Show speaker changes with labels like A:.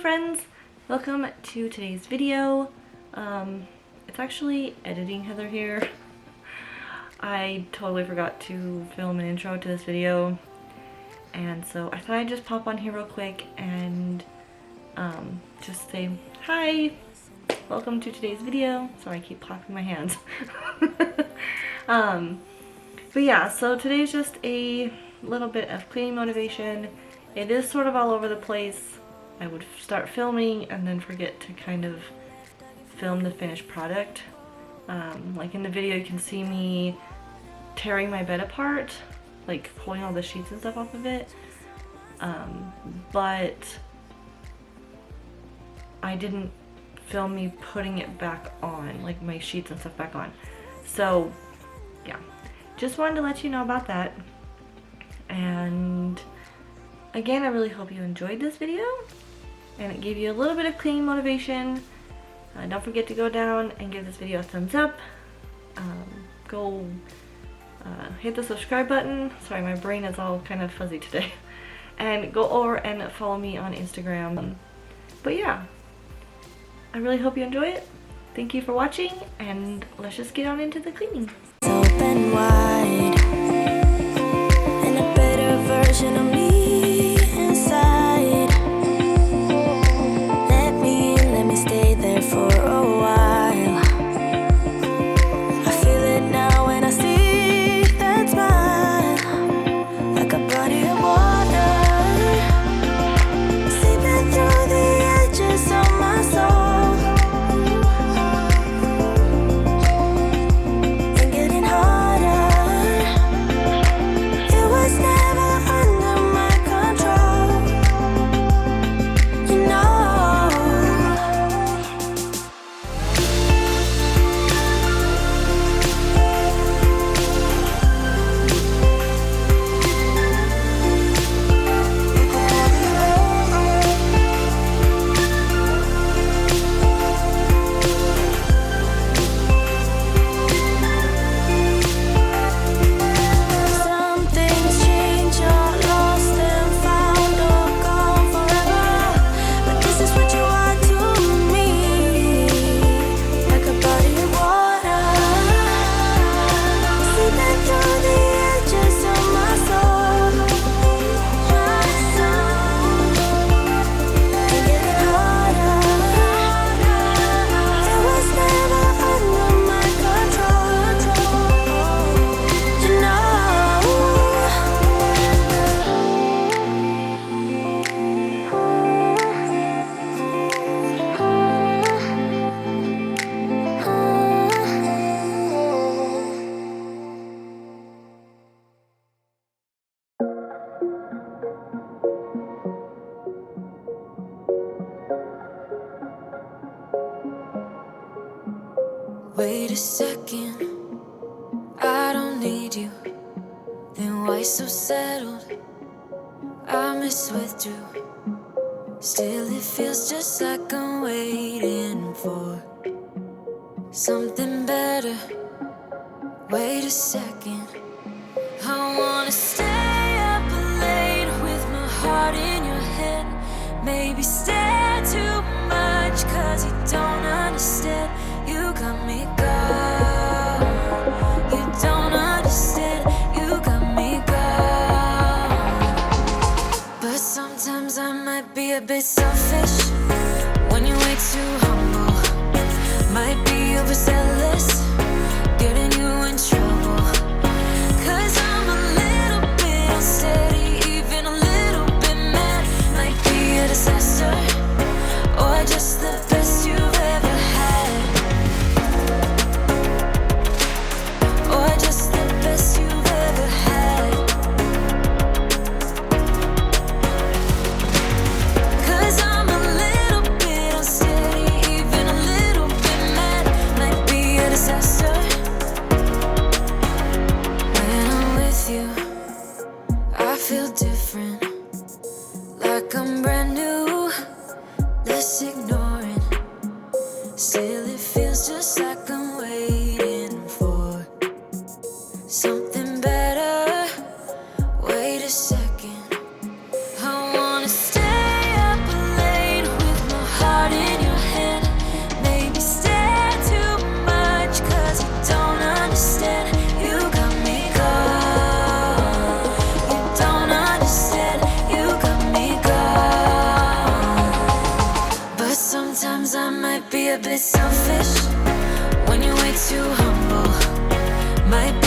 A: friends, welcome to today's video. It's actually editing Heather here. I totally forgot to film an intro to this video, and so I thought I'd just pop on here real quick and just say hi, welcome to today's video. Sorry, I keep clapping my hands. But yeah, so today's just a little bit of cleaning motivation. It is sort of all over the place. I would start filming and then forget to kind of film the finished product. Like in the video you can see me tearing my bed apart, like pulling all the sheets and stuff off of it. But I didn't film me putting it back on, like my sheets and stuff back on. So yeah, just wanted to let you know about that. And again, I really hope you enjoyed this video and it gave you a little bit of cleaning motivation. Don't forget to go down and give this video a thumbs up. Go hit the subscribe button. Sorry, my brain is all kind of fuzzy today. And go over and follow me on Instagram. But yeah, I really hope you enjoy it. Thank you for watching, and let's just get on into the cleaning.
B: Open wide, and a better version of me inside. Let me stay there for a while. I feel it now when I see that smile, like a body of water, seeping through the edges of my soul. Wait a second, I don't need you. Then why so settled? I miswithdrew. Still it feels just like I'm waiting for something better. Wait a second, I wanna stay up late with my heart in your head. Maybe stare too much cause you don't understand. You got me gone. You don't understand. You got me gone. But sometimes I might be a bit selfish when you're way too humble. Might be overzealous, getting you in trouble. Cause I'm a little bit unsteady, even a little bit mad. Might be a disaster, or just the best you've ever had. Wait a second, I wanna stay up late with a bit selfish when you're way too humble. Might